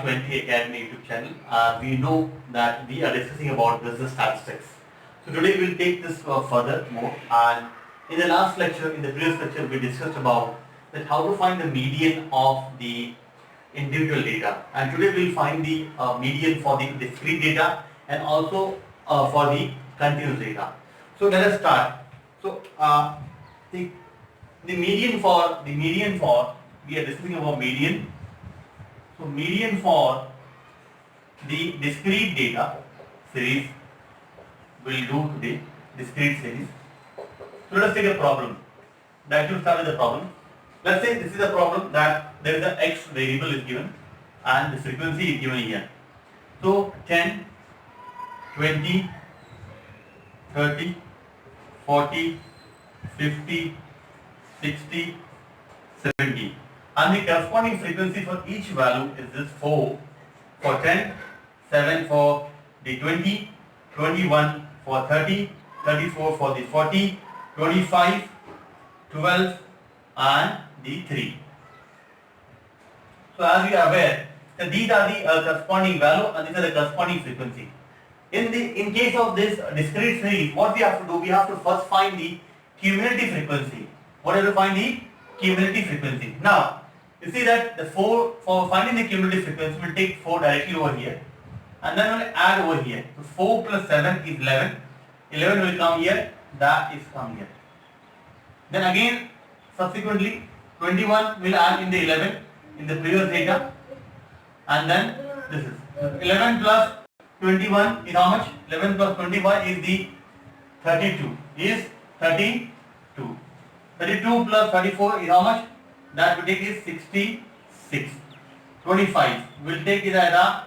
our 20 Academy YouTube channel. We know that we are discussing about business statistics. So today we'll take this further more, and in the last lecture, in the previous lecture, we discussed about that how to find the median of the individual data, and today we'll find the median for the discrete data and also for the continuous data. So let us start. So the median for we are discussing about median. So median for the discrete data series will do today, discrete series. So let us take a problem. That will start with the problem. Let's say this is a problem that there is a x variable is given and the frequency is given here. So 10, 20, 30, 40, 50, 60, 70. And the corresponding frequency for each value is this 4 for 10, 7 for the 20, 21 for 30, 34 for the 40, 25, 12 and the 3. So as we are aware that these are the corresponding value and these are the corresponding frequency. In case of this discrete series, what we have to do, we have to first find the cumulative frequency. What is to find the cumulative frequency? Now, you see that the 4 for finding the cumulative frequency, we'll take 4 directly over here and then we'll add over here. So 4 plus 7 is 11. 11 will come here, that is come here. Then again, subsequently 21 will add in the 11 in the previous data, and then this is 11 plus 21 is how much? 11 plus 21 is the 32. Is 32. 32 plus 34 is how much? That we take is 66. 25 will take is either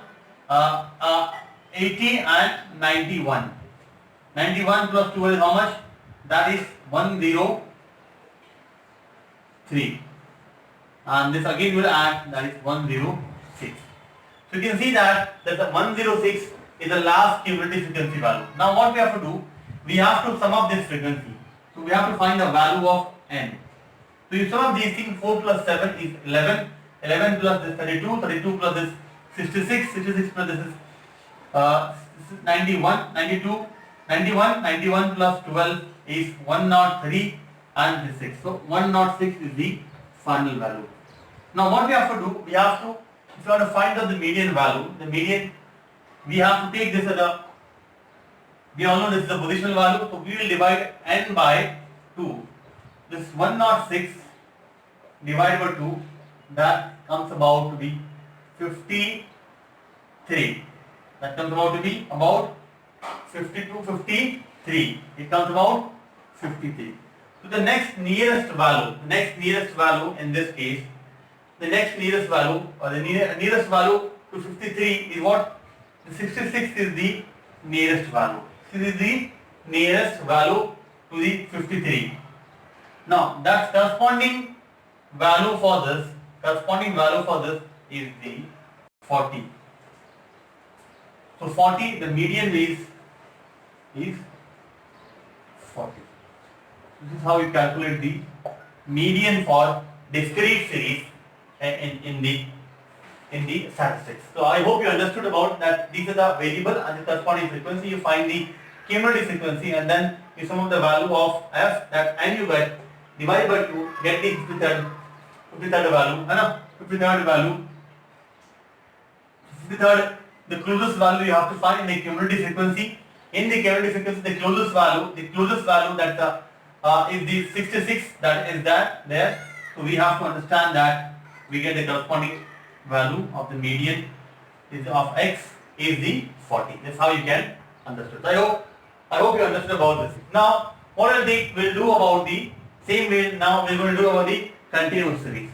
80 and 91. 91 plus 12 is how much? That is 103. And this again will add, that is 106. So you can see that the 106 is the last cumulative frequency value. Now what we have to do, we have to sum up this frequency. So we have to find the value of n. So you sum up these things, 4 plus 7 is 11, 11 plus this 32, 32 plus this 66, 66 plus this is 91, 92, 91, 91 plus 12 is 103 and this 6. So 106 is the final value. Now what we have to do, we have to, if you want to find out the median value, the median, we have to take this as a, we all know this is the positional value, so we will divide n by 2. This 106 divided by 2, that comes about to be 53. That comes about to be about 52, 53. It comes about 53. So the next nearest value in this case, the next nearest value or the nearest value to 53 is what? The 66 is the nearest value. This is the nearest value to the 53. Now that corresponding value for this is the 40. So 40, the median is 40. This is how you calculate the median for discrete series in the statistics. So I hope you understood about that. These are the variable and the corresponding frequency. You find the cumulative frequency and then you sum up the value of f, that n you get, divide by 2, get the 53rd value. 53rd value. 53rd, the closest value you have to find in the cumulative frequency. In the cumulative frequency, the closest value that is the 66, that is that there. So we have to understand that we get the corresponding value of the median is of x is the 40. That's how you can understand. So I hope you understood about this. Now what we'll do about the same way. Now we're going to do about the continuous series.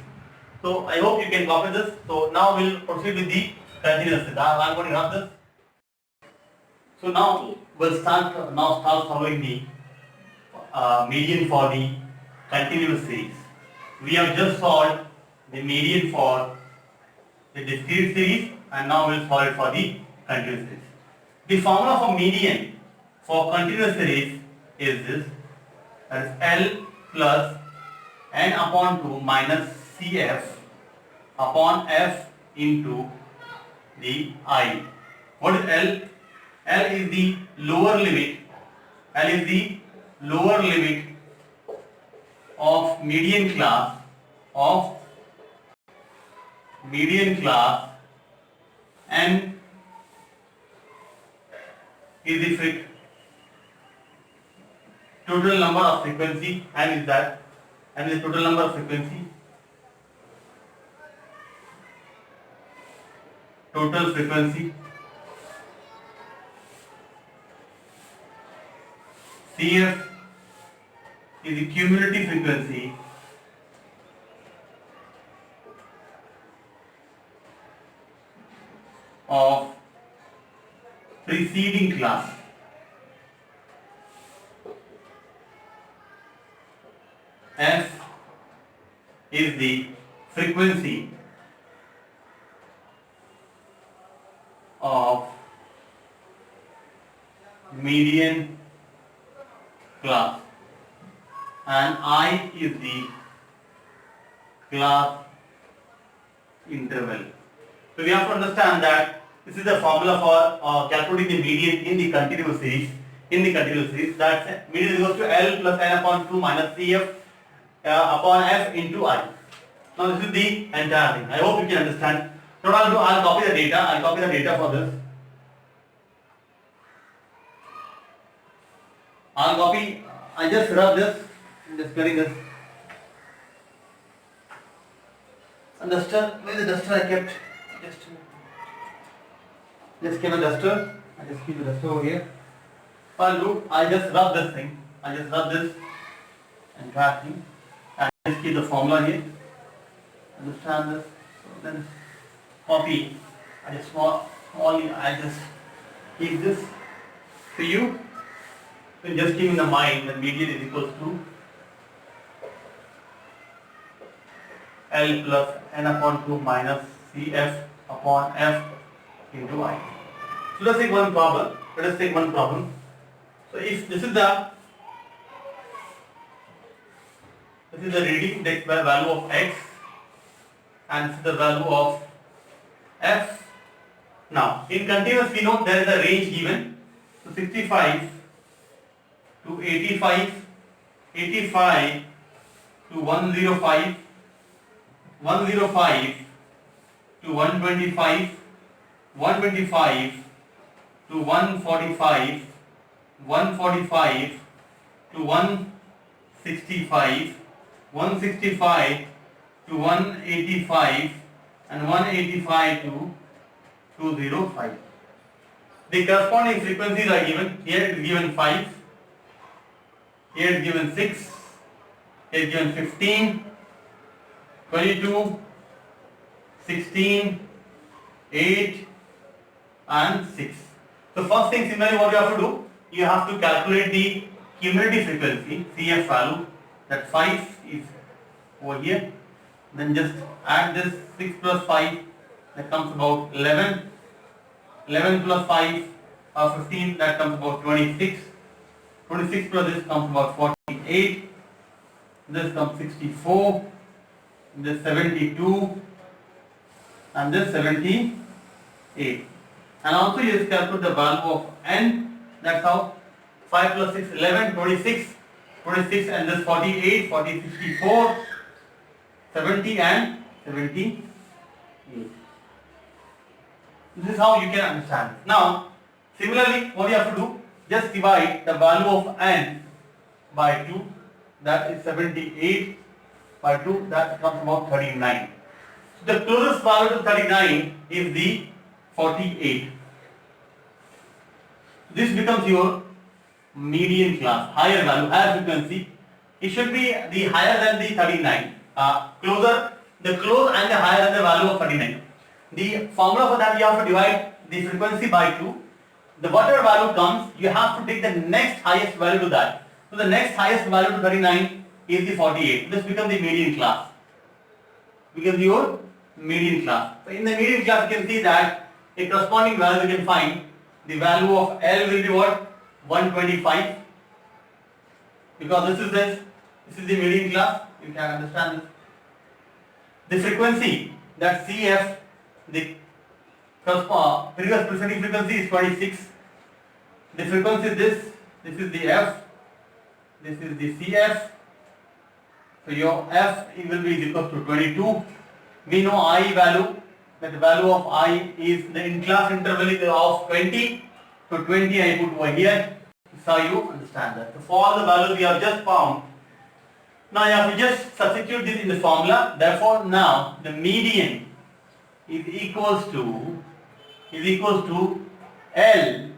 So I hope you can copy this. So now we'll proceed with the continuous series. I'm going to run this. So now we'll start following the median for the continuous series. We have just solved the median for the discrete series and now we'll solve it for the continuous series. The formula for median for continuous series is this, that is L plus n upon 2 minus Cf upon f into the I. What is L? L is the lower limit. L is the lower limit of median class n is the total number of frequency, n is the total number of frequency, total frequency. CF is the cumulative frequency of preceding class. F is the frequency of median class, and I is the class interval. So we have to understand that this is the formula for calculating the median in the continuous series. That median is equal to L plus n upon 2 minus CF upon F into I. Now this is the entire thing. I hope you can understand. Now I'll copy the data for this. I just rub this, just getting this. And duster, where is the duster I kept? Just keep a duster. I just keep the duster over here. I just rub this thing. I just rub this entire thing. And just keep the formula here. Understand this? So then copy. I just keep this for you. So just keep in the mind that median is equals to L plus n upon 2 minus CF upon F into I. So let us take one problem. So if this is the reading takes by value of x, and this is the value of f. Now in continuous we know there is a range given. So 65 to 85, 85 to 105, 105 to 125, 125 to 145, 145 to 165, 165 to 185, and 185 to 205. The corresponding frequencies are given. Here it is given 5, here it is given 6, here it is given 15, 22, 16, 8 and 6. So first thing, similarly what you have to do, you have to calculate the cumulative frequency, CF value, that 5 is over here. Then just add this 6 plus 5, that comes about 11. 11 plus 5 or 15, that comes about 26. 26 plus this comes about 48. This comes 64. This 72. And this 78. And also you just calculate the value of n. That's how 5 plus 6, 11, 26. 26 and this 48, 40, 64, 70 and 78. This is how you can understand. Now, similarly, what you have to do, just divide the value of n by 2, that is 78 by 2, that comes about 39. So the closest value to 39 is the 48. This becomes your median class, higher value, higher frequency. It should be the higher than the 39. The close and the higher than the value of 39. The formula for that, you have to divide the frequency by 2. The whatever value comes, you have to take the next highest value to that. So the next highest value to 39 is the 48. This becomes the median class. Becomes your median class. So in the median class, you can see that a corresponding value you can find. The value of L will be what? 125. Because this is the median class. You can understand this. The frequency, that CF, the previous preceding frequency is 26. The frequency is this is the F, this is the CF. So your F will be equal to 22. We know I value, that the value of I is the in-class interval is of 20. So 20 I put over here. So you understand that. So for all the values we have just found. Now you have to just substitute this in the formula. Therefore now the median is equals to L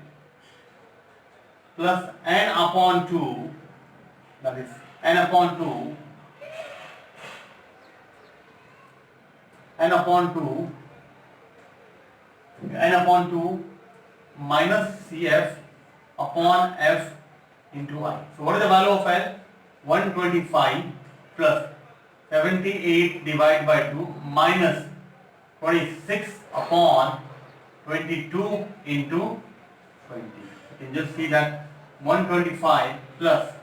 plus n upon 2, that is n upon 2 minus CF upon F into I. So what is the value of L? 125 plus 78 divided by 2 minus 26 upon 22 into 20. You can just see that 125 plus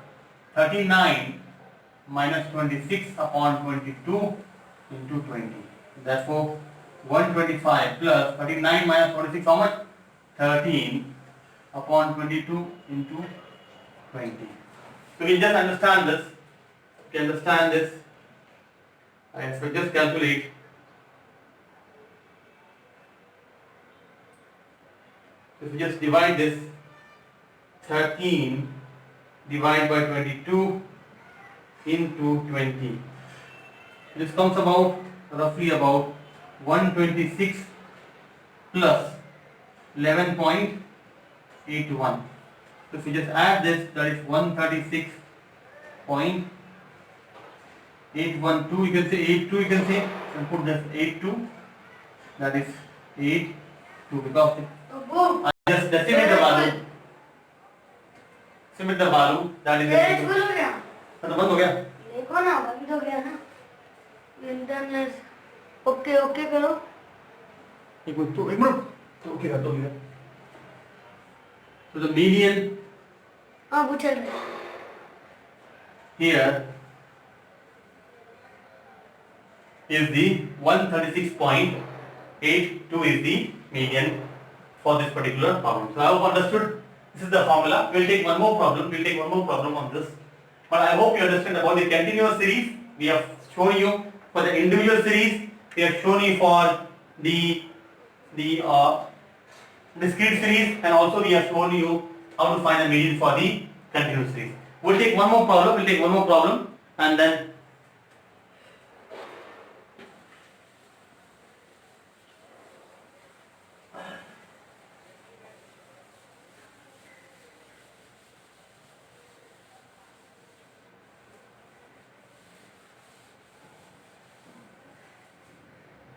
39 minus 26 upon 22 into 20. Therefore 125 plus 39 minus 26, how much? 13 upon 22 into 20. So we just understand this. You can understand this. And so just calculate. If you just divide this, 13 divided by 22 into 20. This comes about roughly about 126 plus 11.81. So if you just add this, that is 136.812. You can say 82. You can say, and put this 82. That is 82 because I just decimate the value. Decimate the value. That is. तो बंद हो गया. देखो ना बंद हो गया ना. इंटरनेट. ओके ओके करो. एक मिनट. तो ओके कर दो भैया. So the median. हाँ पूछ रहे. Here is the 136.82 is the median for this particular problem. So I hope understood. This is the formula. We'll take one more problem. On this. But I hope you understand about the continuous series. We have shown you for the individual series. We have shown you for the discrete series, and also we have shown you how to find the median for the continuous series. We'll take one more problem, and then one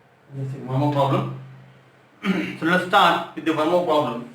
more problem. So let's start with the one more problem.